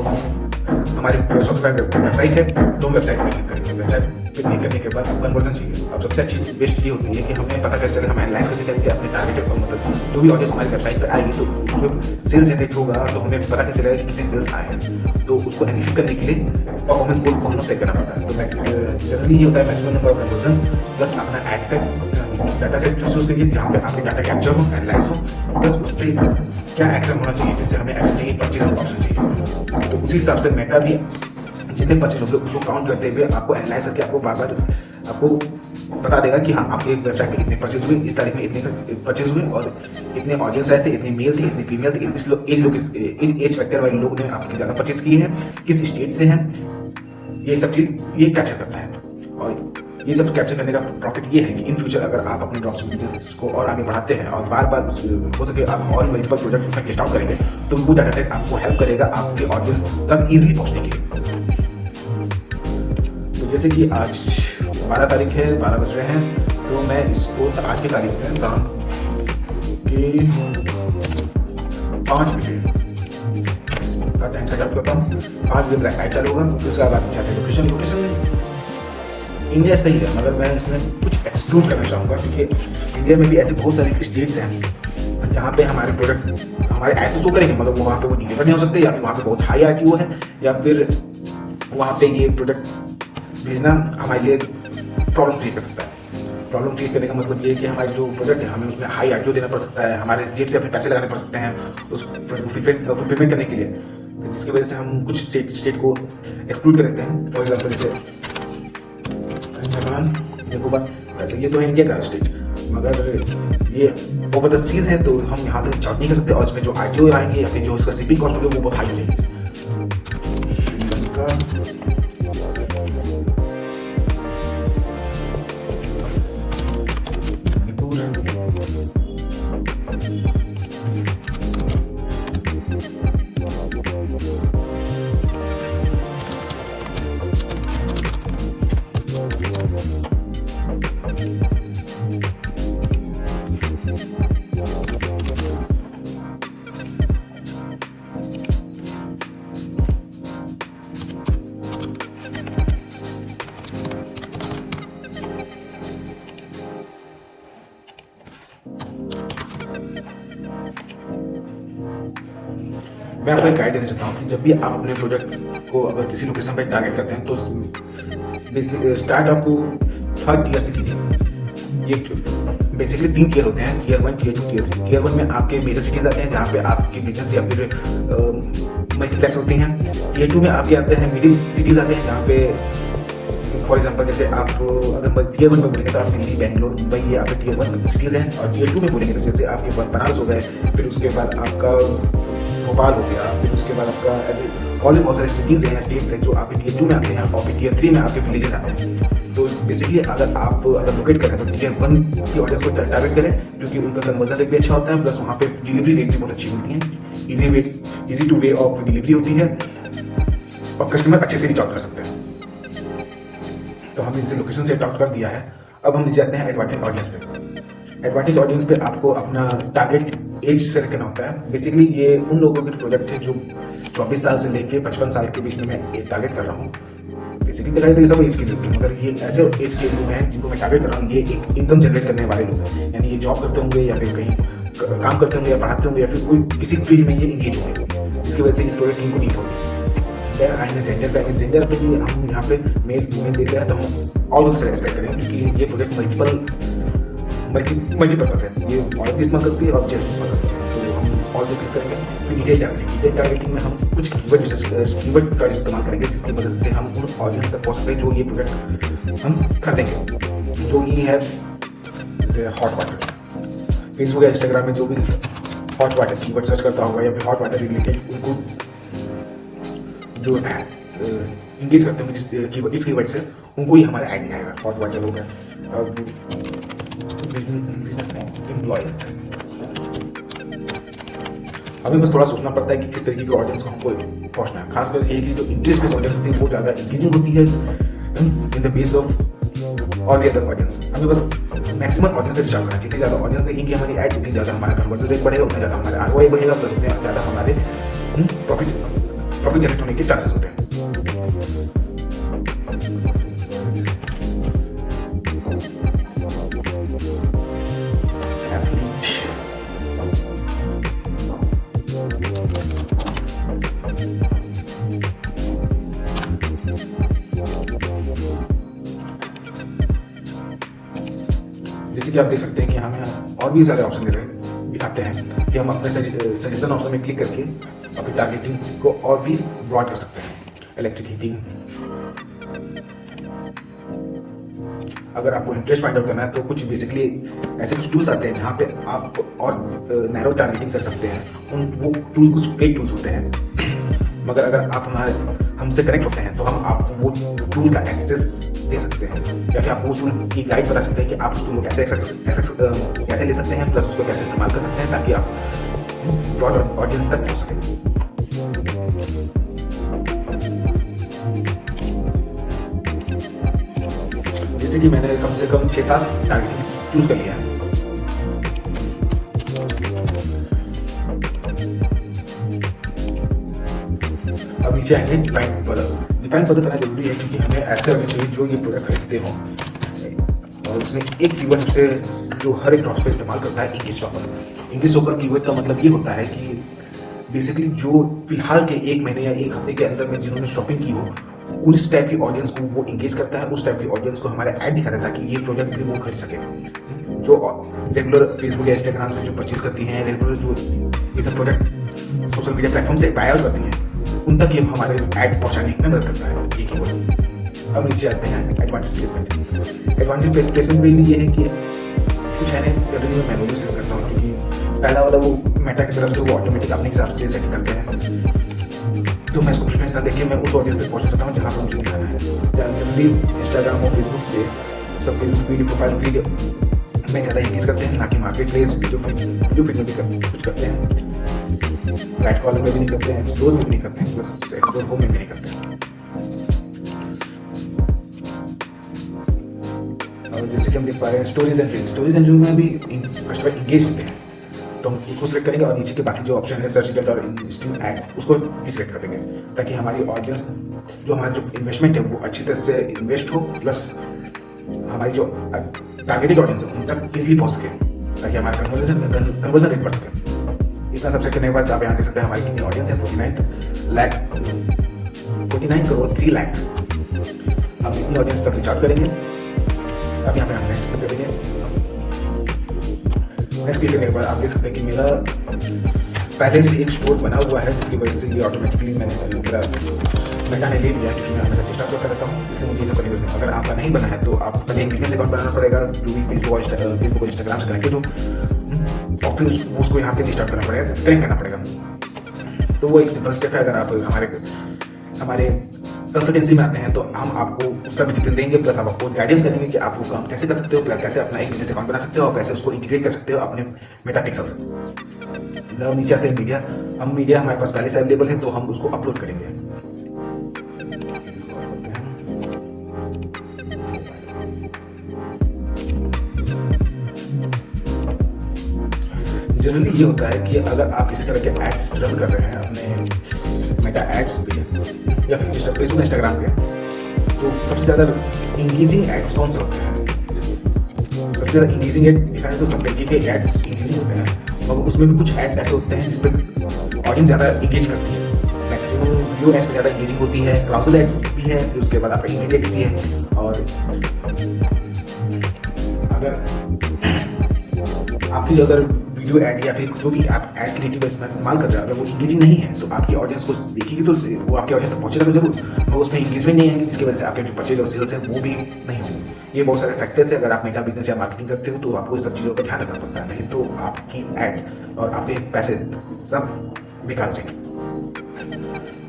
हमारी शॉपिफाई वेबसाइट है तो हम वेबसाइट पे क्लिक करेंगे। वेबसाइट पे पे क्लिक करने के बाद आप कन्वर्जन चाहिए। अब सबसे अच्छी बेस्ट ये होती है कि हमें पता कैसे चले, हम एनालाइज कैसे करेंगे अपने टारगेटेड, मतलब जो भी ऑडियंस हमारी वेबसाइट पे आएगी तो उसमें सेल्स जनरेट होगा, तो हमें पता कैसे चलेगा कि कितने सेल्स आए हैं। तो उसको एनालिसिस करने के लिए परफॉर्मेंस गोल को हमें सेट करना पड़ता है। तो जनरली ये होता है maximum number of conversion plus अपना ad set, data set choose करिए जहाँ पे आपके डाटा कैप्चर हो, एनालाइज हो, प्लस उस पर क्या एक्शन होना चाहिए, जैसे हमें एक्शन चाहिए, परचेज ऑप्शन चाहिए। तो उसी हिसाब से मेटा भी जितने परचेज होंगे उसको काउंट करते हुए आपको एनालाइज करके आपको बार बार आपको बता देगा कि हाँ आपके वेबसाइट पे इतने परचेज हुए, इस तारीख में इतने परचेज हुए, और इतने ऑडियंस आए थे, इतने मेल थे, इतने फीमेल थे, इस एज फैक्टर वाले लोग ने आपके ज़्यादा परचेज किए हैं, किस स्टेट से हैं, ये सब चीज़ ये कैप्चर करता है। और ये सब कैप्चर करने का प्रॉफिट ये है कि इन फ्यूचर अगर आप अपने ड्रॉपशिपिंग बिजनेस को और आगे बढ़ाते हैं और बार बार हो सके आप और मल्टीपल प्रोडक्ट उसमें टेस्ट आउट करेंगे, तो वो डाटा सेट आपको हेल्प करेगा आपके ऑडियंस तक इजीली पहुंचने के लिए। तो जैसे कि आज 12 तारीख है, 12 बज रहे हैं, तो मैं इसको आज की तारीख में शाम के 5 बजे का टाइम सेट आउट करता हूँ। 5 बजे ब्लैक आइट चालू होगा। उसके बाद चाहते हैं लोकेशन इंडिया सही है, मगर मैं इसमें कुछ एक्सक्लूड करना चाहूँगा क्योंकि इंडिया में भी ऐसे बहुत सारे स्टेट्स हैं जहाँ पे हमारे प्रोडक्ट हमारे ऐड तो शो करेंगे, मगर वहाँ पे वो डिलीवर नहीं हो सकते, या फिर वहाँ पे बहुत हाई आरटीओ है, या फिर वहाँ पे ये प्रोडक्ट भेजना हमारे लिए प्रॉब्लम क्रिएट कर सकता है। प्रॉब्लम क्रिएट करने का मतलब ये है कि हमारे जो प्रोडक्ट है हमें उसमें हाई आरटीओ देना पड़ सकता है, हमारे जेब से अपने पैसे लगाने पड़ सकते हैं उस फुलफिलमेंट करने के लिए, जिसकी वजह से हम कुछ स्टेट को एक्सक्लूड कर देते हैं। फॉर एग्जाम्पल जैसे देखो बात वैसे ये तो है इंडिया का स्टेट, मगर ये ओवर द सीज है तो हम यहाँ तक चार्ट नहीं कर सकते, और इसमें जो आरटीओ आएंगे या फिर जो इसका शिपिंग कॉस्ट होगी वो बहुत हाई होगी। श्रीलंका, मैं आपको एक गाइड देना चाहता हूँ कि जब भी आप अपने प्रोडक्ट को अगर किसी लोकेशन पर टारगेट करते हैं तो स्टार्ट आपको 3rd टियर से कीजिए। ये बेसिकली 3 टियर होते हैं, टियर 1, टियर 2, टियर 3। टियर 1 में आपके मेजर सिटीज आते हैं जहाँ पे आपके बिजनेस या फिर मल्टीप्लेक्स होती हैं। टियर 2 में आपके आते हैं मिडिल सिटीज आते हैं जहाँ पे फॉर एग्जाम्पल जैसे आप अगर टियर 1 में बोलेंगे तो आप दिल्ली, बेंगलोर, मुंबई ये आपके टियर 1 सिटीज हैं, और टियर 2 में बोलेंगे तो जैसे आपके बनारस हो गए, फिर उसके बाद आपका भोपाल हो गया, फिर उसके बाद आपका ऐसे और भी बहुत सारे सिटीज़ हैं, स्टेट्स हैं जो आपके टियर 2 में आते हैं, और फिर टियर 3 में आपके विलेजेस आते हैं। तो बेसिकली अगर लोकेट करें तो टियर 1 की ऑडियंस को टारगेट करें क्योंकि उनका कन्वर्जन रेट भी अच्छा होता है, प्लस वहाँ पे डिलीवरी रेट भी बहुत अच्छी मिलती है, easy two way of delivery होती है, और कस्टमर अच्छे से रीच आउट कर सकते हैं। तो हमने इसे लोकेशन सेट आउट कर दिया है। अब हम जाते हैं एडवांटेज ऑडियंस पे। एडवांटेज ऑडियंस पे आपको अपना टारगेट एज सेलेक्ट करना होता है। बेसिकली ये उन लोगों के प्रोडक्ट है जो 24 साल से लेके 55 साल के बीच में मैं टारगेट कर रहा हूँ। बेसिकली बताया तो ये सब एज के लोग हैं, मगर ये ऐसे एज के लोग हैं जिनको मैं टारगेट कर रहा हूँ। ये एक इनकम जनरेट करने वाले लोग हैं, यानी ये जॉब करते होंगे या फिर कहीं काम करते होंगे या पढ़ाते होंगे या फिर कोई किसी फील्ड में ये इंगेज होंगे, जिसकी वजह से इस प्रोडक्ट टीम को नीड होगी। आएंगे जेंडर पे, आएंगे जेंडर पे भी हम यहाँ पे मेल फीमेल देते हैं तो हम ऑल लोग सेलेक्ट करेंगे क्योंकि ये प्रोडक्ट मल्टीपर्पज है। ये औरत भी इस्तेमाल करती है और जेंट्स भी इस्तेमाल कर सकते हैं, तो हम ऑल पे क्लिक करेंगे। फिर डिटेल टारगेटिंग में हम कुछ कीवर्ड का इस्तेमाल करेंगे जिसकी वजह से हम उन ऑडियंस तक पहुँच सकते हैं जो ये प्रोडक्ट हम खरीदेंगे। जो ये है जैसे हॉट वाटर, फेसबुक या इंस्टाग्राम में जो भी हॉट वाटर कीवर्ड सर्च करता होगा या फिर हॉट वाटर रिलेटेड उनको जो है इंगेज करते होंगे इस कीवर्ड से, उनको ही हमारे आईडी आएगा। हॉट वाटर हो गया। अब बिजनेस एम्प्लॉयज, हमें बस थोड़ा सोचना पड़ता है कि किस तरीके के ऑडियंस को हमको पहुंचना है। खासकर ये कि जो इंटरेस्ट बेस्ड ऑडियंस होती है वो ज़्यादा इंगेजिंग होती है in the base of all other audience. हमें बस मैक्सिमम ऑडियंस से रिचार्ज करना चाहिए। जितनी ज़्यादा ऑडियंस देखेंगे हमारी ऐड, उतनी ज़्यादा हमारा कन्वर्जन रेट बढ़ेगा, उतना ज़्यादा हमारे ROI बढ़ेगा, प्लस उतने ज़्यादा हमारे प्रॉफिट जनरेट होने के चांसेस होते हैं। जैसे कि आप देख सकते हैं कि हमें और भी सारे ऑप्शन दिखाते हैं कि हम अपने सजेशन ऑप्शन में क्लिक करके अपनी टारगेटिंग को और भी ब्रॉड कर सकते हैं। इलेक्ट्रिक हीटिंग, अगर आपको इंटरेस्ट फाइंड आउट करना है तो कुछ बेसिकली ऐसे कुछ टूल्स आते हैं जहाँ पे आप और नैरो टारगेटिंग कर सकते हैं। वो टूल कुछ पेड टूल्स होते हैं, मगर अगर आप हमसे कनेक्ट होते हैं तो हम आपको वो टूल का एक्सेस दे सकते हैं, या फिर आपको उस टूल की गाइड बता सकते हैं कि आप उस टूल को कैसे ले सकते हैं, प्लस उसको कैसे इस्तेमाल कर सकते हैं ताकि आप ब्रॉड ऑडियंस तक पहुँच सकें। जैसे कि मैंने कम से कम 6-7 टारगेटिंग चूज कर लिया है। अब नीचे आएंगे डिफाइन फर्दर करना जरूरी है, क्योंकि हमें ऐसे होने चाहिए जो ये प्रोडक्ट खरीदते हों, और उसमें एक कीवर्ड सबसे जो हर एक ड्रॉप पे इस्तेमाल करता है, English shopper. English shopper keyword का मतलब ये होता है कि बेसिकली जो फिलहाल के 1 महीने या 1 हफ्ते के अंदर में जिन्होंने शॉपिंग की हो, उस टाइप की ऑडियंस को वो इंगेज करता है, उस टाइप की ऑडियंस को हमारे ऐड दिखाता है ताकि ये प्रोडक्ट भी वो खरीद सके। जो रेगुलर फेसबुक या इंस्टाग्राम से जो परचेज करती हैं, रेगुलर जो ये सब प्रोडक्ट सोशल मीडिया प्लेटफॉर्म से बाय आउट करती हैं, उन तक ये हमारे ऐड पहुंचाने में मदद करता है ये कीवर्ड। अब नीचे आते हैं एडवांटेज प्लेसमेंट। एडवांटेज प्लेसमेंट में भी ये है कि कुछ है ना, जनरली मैं मैनुअली सेट करता हूँ, क्योंकि पहला वाला वो मेटा की तरफ से वो ऑटोमेटिक अपने हिसाब से सेट करते हैं, तो मैं इसको प्रेफरेंस ना देके मैं उस ऑडियंस तक पहुंच सकता हूँ जहाँ पर मुझे दिखाना है। जनरली इंस्टाग्राम और फेसबुक पे सब फेसबुक फीड, प्रोफाइल फीड में ज़्यादा इंगेज करते हैं, ना कि मार्केट प्लेस वीडियो फीड में भी कुछ करते हैं, राइट कॉलम में भी नहीं करते हैं, एक्सप्लोर में भी नहीं करते हैं, प्लस एक्सप्लोर होम में भी नहीं करते हैं। और जैसे कि हम देख पा रहे हैं स्टोरीज एंड रील में भी कस्टमर इंगेज होते हैं, तो हम उसको सिलेक्ट करेंगे और नीचे के बाकी जो ऑप्शन है सर्च रिजल्ट और इंस्टेंट एड्स, उसको भी सिलेक्ट कर देंगे ताकि हमारी ऑडियंस जो हमारा जो इन्वेस्टमेंट है वो अच्छी तरह से इन्वेस्ट हो, प्लस हमारी जो टारगेटेड ऑडियंस है उन तक इजीली पहुंच सके, ताकि हमारा कन्वर्जन रेट बढ़ सके। इतना सब सेट करने के बाद आप यहाँ देख सकते हैं हमारी कितनी ऑडियंस है, 49 करोड़ 3 लाख। हम इतनी ऑडियंस तक रीच आउट करेंगे। अब यहाँ पे हम नेक्स्ट क्लिक करेंगे। नेक्स्ट क्लिक करने के बाद आप देख सकते हैं कि मेरा पहले से एक स्टोर बना हुआ है, जिसकी वजह से ये ऑटोमेटिकली मेटा ने ले लिया, क्योंकि मैं हमेशा डिस्टर्ब करता रहता हूँ, इसलिए मुझे ये सब करने देते हैं। अगर आपका नहीं बना है तो आप पहले एक बिजनेस अकाउंट बनाना पड़ेगा जो भी फेसबुक और इंस्टाग्राम से कनेक्टेड हो, और फिर उसको यहाँ पे रिस्टार्ट करना पड़ेगा, कनेक्ट करना पड़ेगा। तो वो एक सिंपल स्टेप है। अगर आप हमारे कंसल्टेंसी में आते हैं तो हम आपको उसका भी डिटेल देंगे, प्लस हम आपको गाइडेंस करेंगे कि आप वो काम कैसे कर सकते हो, कैसे अपना एक बिजनेस अकाउंट बना सकते हो और कैसे उसको इंटीग्रेट कर सकते हो अपने मेटा पिक्सल से। और नीचे आते हैं मीडिया। हम मीडिया हमारे पास पहले से अवेलेबल है तो हम उसको अपलोड करेंगे। जनरली ये होता है कि अगर आप किसी तरह के एड्स रन कर रहे हैं अपने मेटा एड्स पे या फिर फेसबुक इंस्टाग्राम पे, तो सबसे ज़्यादा इंगेजिंग एड्स कौन से होते हैं? सबसे ज़्यादा इंगेजिंग एड देखा जाए तो सब तरीके के एड्स इंगेजिंग होते हैं, और उसमें भी कुछ एड्स ऐसे होते हैं जिस पर ऑडियंस ज़्यादा इंगेज करती है। मैक्सिमम वीडियो एड्स पर ज़्यादा इंगेजिंग होती है, क्लाउसल एड्स भी है, फिर उसके बाद आपका इमेज एड्स भी है। और अगर वीडियो ऐड या फिर जो भी आप ऐड क्रिएटिव इस्तेमाल कर रहे हैं, अगर वो इंगेजिंग नहीं है तो आपकी ऑडियंस को देखेगी तो वो आपकी ऑडियंस तक पहुंचेगा तो जरूर, और उसमें इंगेजमेंट नहीं आएगी, जिसकी वजह से आपके जो परचेज और सेल्स है वो भी नहीं होंगे। ये बहुत सारे फैक्टर्स है। अगर आप मेटा बिजनेस या मार्केटिंग करते हो तो आपको इस सब चीज़ों का ध्यान रखना पड़ता है, नहीं तो आपकी ऐड और आपके पैसे सब बेकार हो जाएंगे।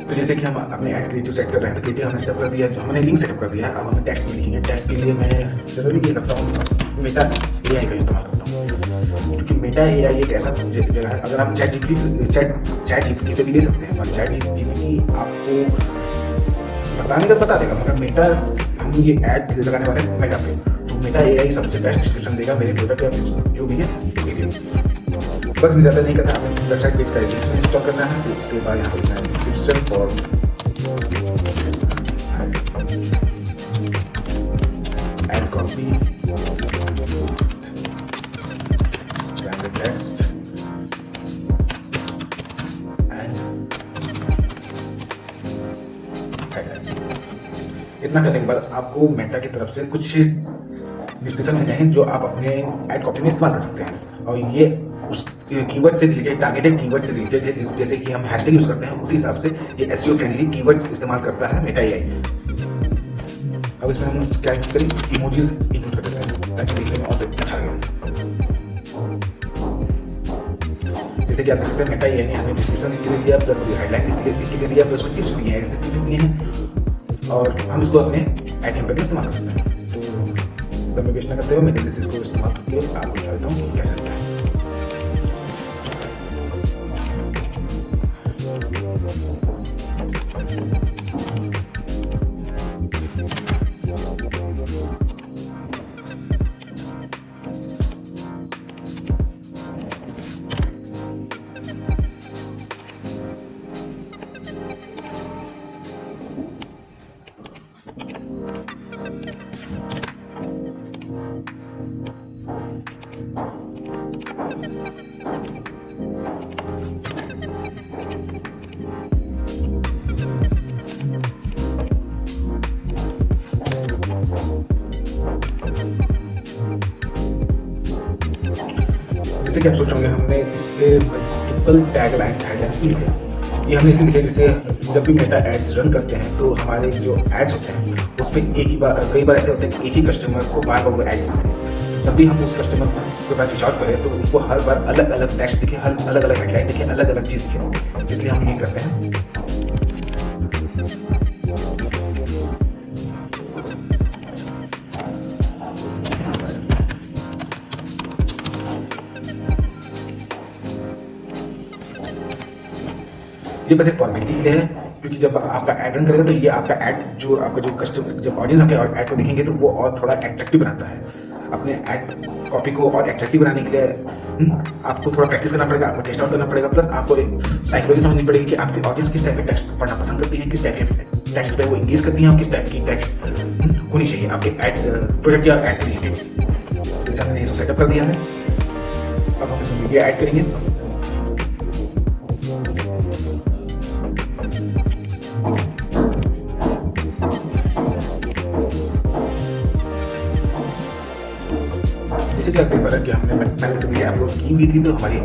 तो जैसे कि हम अपने ऐड क्रिएटिव सेट कर रहे हैं, तो क्रिएटिव हमने सेटअप कर दिया, जो हमने लिंक सेटअप कर दिया है। अब हमें टेक्स्ट में लिखेंगे। टेक्स्ट के लिए मैं जनरली ये करता हूँ मेटा AI का इस्तेमाल करता हूँ, क्योंकि मेटा AI एक ऐसा जगह है। अगर आप चैट जीपीटी से भी ले सकते हैं, पर चैट जीपीटी आपको बताने का बता देगा, मगर मेटा हम ये ऐड लगाने वाले हैं मेटा पे, तो मेटा AI सबसे बेस्ट डिस्क्रिप्शन देगा मेरे प्रोडक्ट या जो भी है उसके लिए। बस मैं ज़्यादा नहीं करना, हमें वेबसाइट पेज का लिंक इंस्टॉल करना है, तो उसके बाद यहाँ पर लिखना है description for ad copy branded text and इतना करने के बाद आपको मेटा की तरफ से कुछ डिस्क्रिप्शन में जाएं जो आप अपने एड कॉपी में इस्तेमाल कर सकते हैं, और ये उस कीवर्ड से रिलेटेड, टारगेटेड कीवर्ड से रिलेटेड है, जैसे कि हम हैशटैग यूज करते हैं उसी हिसाब से ये एसईओ फ्रेंडली कीवर्ड्स इस्तेमाल करता है मेटा एआई। अब इसमें हम क्या करें, इमोजीज इंक्लूड कर देते हैं ताकि देखने में और अच्छा लगे। जैसे कि आप देख सकते हैं मेटा एआई ने हमें डिस्क्रिप्शन लिख के दे दिया, प्लस हेडलाइंस लिख के दे दिया, प्लस टिप्स दिए हैं, ऐसे टिप्स दिए हैं, और हम इसको अपने एड कैंपेन में इस्तेमाल कर सकते हैं। तो समय वेस्ट न करते हुए मैं जल्दी से इसको इस्तेमाल करके आपको बता देता हूँ कैसे होता है। जैसे कि आप सोच होंगे हमने इस पे मल्टीपल टैग लाइन्स, हेडलाइंस भी लिखे। ये हमने इसलिए लिखे जैसे जब भी मेटा एड्स रन करते हैं तो हमारे जो एड्स होते हैं उसमें एक ही बार, कई बार ऐसे होते हैं कि एक ही कस्टमर को बार बार वो ऐड करते हैं। जब भी हम उस कस्टमर के बाद रीच आउट करें तो उसको हर बार अलग अलग टेक्स्ट दिखे, हर अलग अलग हेडलाइन दिखे, अलग अलग चीज़ दिखे, इसलिए हम ये करते हैं। ये बस एक फॉर्मेलिटी के लिए है, क्योंकि जब आपका ऐड रन करेगा तो ये आपका ऐड, जो आपका जो कस्टमर, जब ऑडियंस आपके ऐड को देखेंगे तो वो और थोड़ा एट्रैक्टिव बनाता है। अपने ऐड कॉपी को और एट्रैक्टिव बनाने के लिए आपको थोड़ा प्रैक्टिस करना पड़ेगा, आपको टेस्ट आउट करना पड़ेगा, प्लस आपको एक साइकोलॉजी समझनी पड़ेगी कि आपकी ऑडियंस किस टाइप के टेक्स्ट पढ़ना पसंद करती है, किस टाइप के टेक्स्ट पे वो इंगेज करती है, और किस टाइप की टेक्स्ट होनी चाहिए आपके ऐड प्रोडक्ट या ऐड रिलेटेड। जैसे हमने ये सब सेटअप कर दिया है, अब हम इसमें मीडिया ऐड करेंगे। जैसे कि आप देख पा रहे हैं कि हमने पहले से वीडियो अपलोड की हुई थी, तो हमारी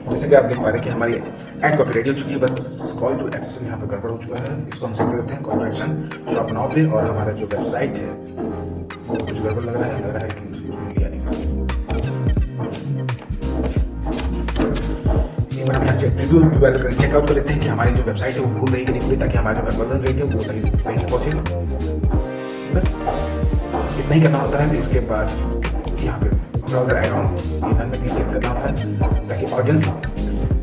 जैसे कि आप देख पा रहे हैं कि हमारी एड कॉपी रेडी हो चुकी है। बस कॉल टू एक्शन यहाँ पे गड़बड़ हो चुका है, इसको हम सेट कर देते हैं call to action shop now पे। और हमारा जो वेबसाइट है वो कुछ गड़बड़ लग रहा है कि उसमें लिया नहीं। एक बार हम यहाँ से प्रीव्यू यूआरएल चेकआउट कर लेते हैं कि हमारी जो वेबसाइट है वो खुल रही है कि नहीं खुल रही, ताकि हमारा जो कन्वर्जन रेट है वो सही से पहुँचे। बस इतना ही करना होता है। फिर इसके बाद यहाँ पे ब्राउजर अराउंड इधर में क्लिक करना होता है ताकि ऑडियंस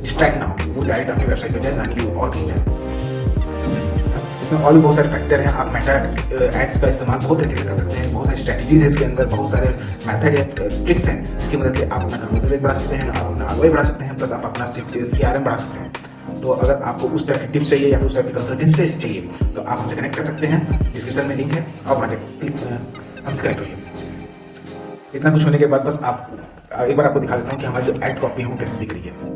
डिस्ट्रैक्ट ना हो, वो डायरेक्ट आपकी वेबसाइट पे जाए, ना कि वो और कहीं जाए। इसमें और भी बहुत सारे फैक्टर हैं। आप मेटा एड्स का इस्तेमाल बहुत तरीके से कर सकते हैं, बहुत सारी स्ट्रैटेजीज है इसके अंदर, बहुत सारे मेथड है, ट्रिक्स हैं जिसकी मदद से आप अपना कन्वर्जन रेट बढ़ा सकते हैं, आप अपना आरओआई बढ़ा सकते हैं, प्लस आप अपना सीआरएम बढ़ा सकते हैं। तो अगर आपको उस टाइप की टिप्स चाहिए या फिर उस टाइप की कंसल्टेंसी चाहिए तो आप हमसे कनेक्ट कर सकते हैं। डिस्क्रिप्शन में लिंक है, आप वहाँ हमसे कनेक्ट होइए। इतना कुछ होने के बाद बस आप एक बार आपको दिखा देता हूँ कि हमारी जो एड कॉपी है वो कैसे दिख रही है।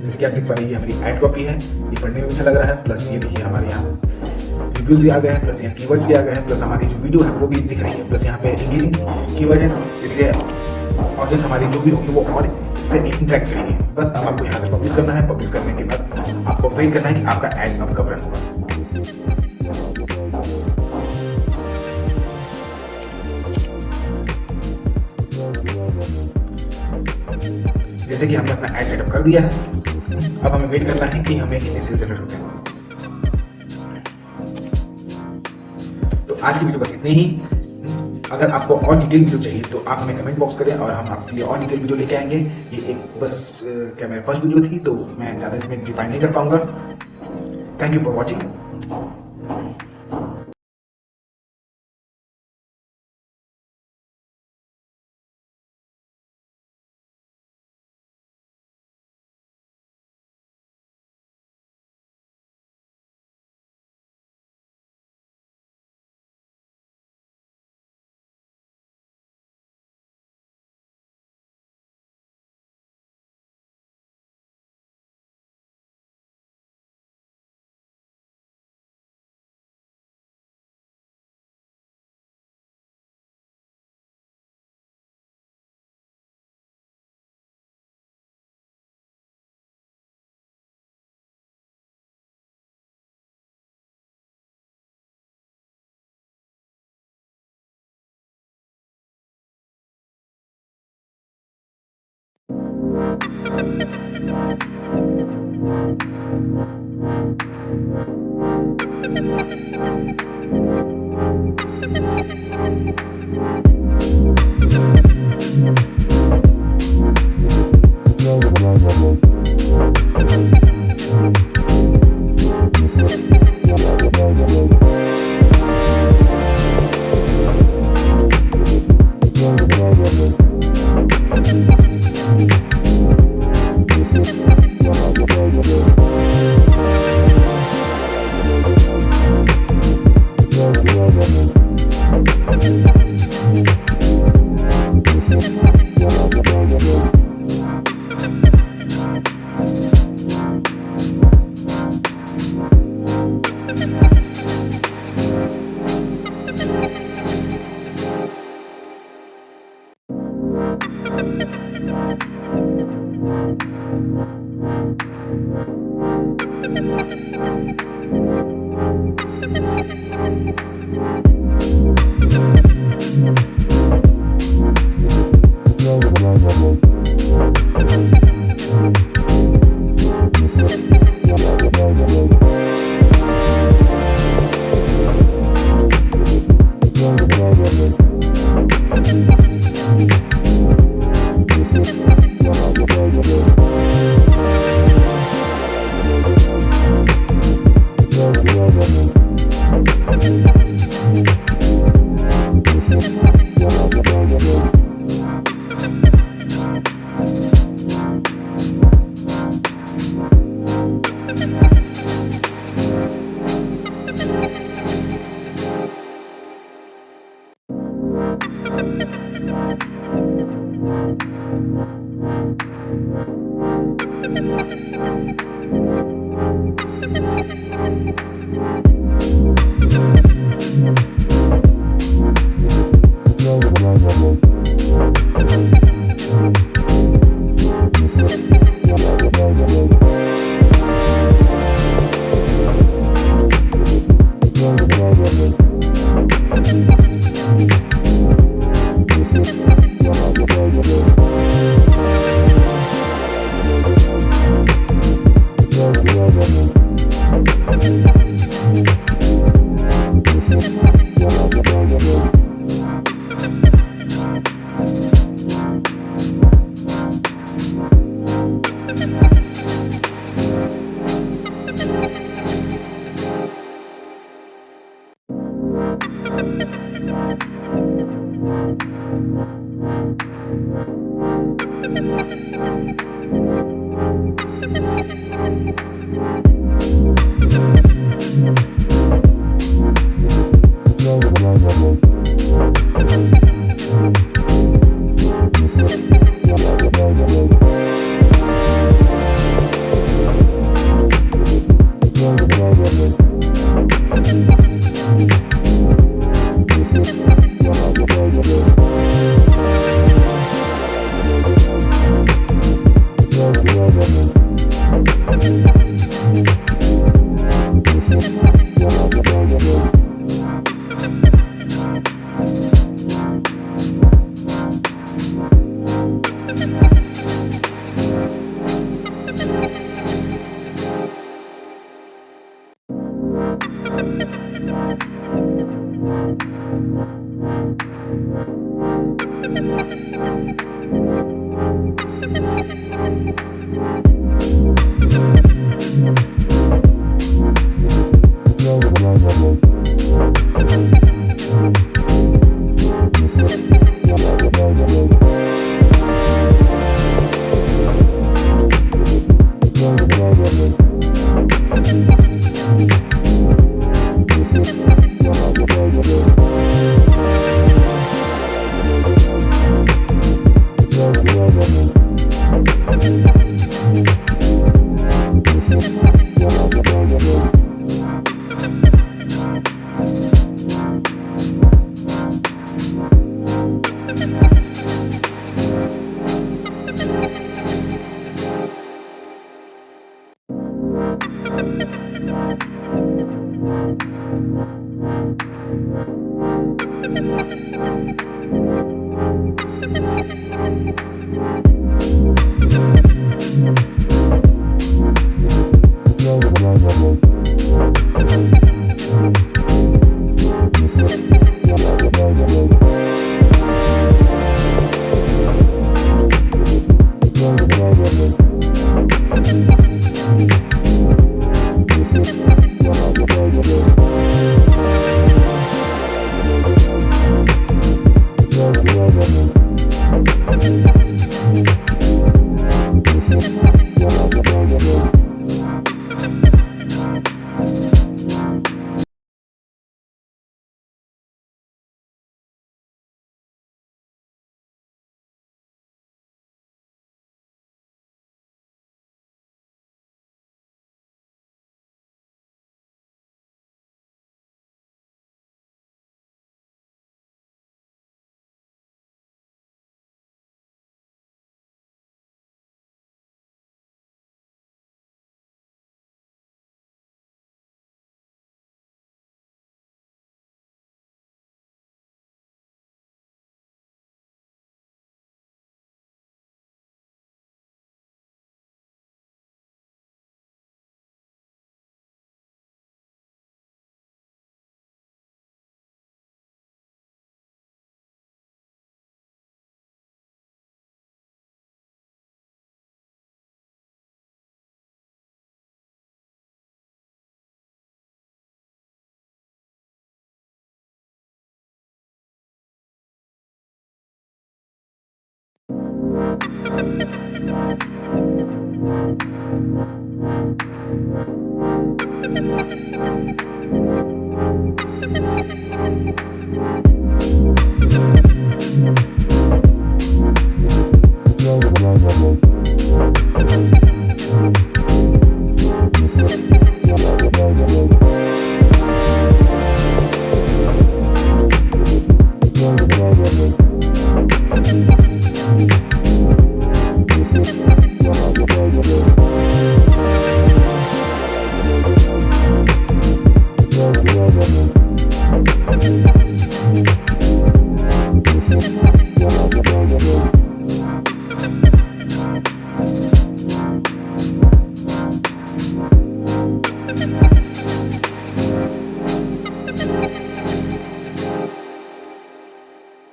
जैसे कि आप देख पा रहे हैं हमारी एड कॉपी है, ये पढ़ने में अच्छा लग रहा है, प्लस ये देखिए हमारे यहाँ रिव्यूज भी आ गए हैं, प्लस यहाँ कीवर्ड्स भी आ गए हैं, प्लस हमारी जो वीडियो है वो भी दिख रही है, प्लस यहाँ पे इंगेजिंग कीवर्ड है, इसलिए ऑडियंस हमारी जो भी होगी वो और इस पर इंटरेक्ट करेंगे। बस अब आपको यहाँ से पब्लिश करना है, पब्लिश करने के बाद आपको वेट करना है कि आपका एड अब कब रन होगा। जैसे कि हमने अपना एड सेटअप कर दिया है, अब हमें वेट करना है कि हमें कितने सेल्स जनरेट होते हैं। तो आज की वीडियो बस इतनी ही। अगर आपको और डिटेल वीडियो चाहिए तो आप हमें कमेंट बॉक्स करें और हम आपके लिए और डिटेल वीडियो लेके आएंगे। ये एक बस क्या मेरी फर्स्ट वीडियो थी, तो मैं ज़्यादा इसमें डिफाइन नहीं कर पाऊंगा। Thank you for watching.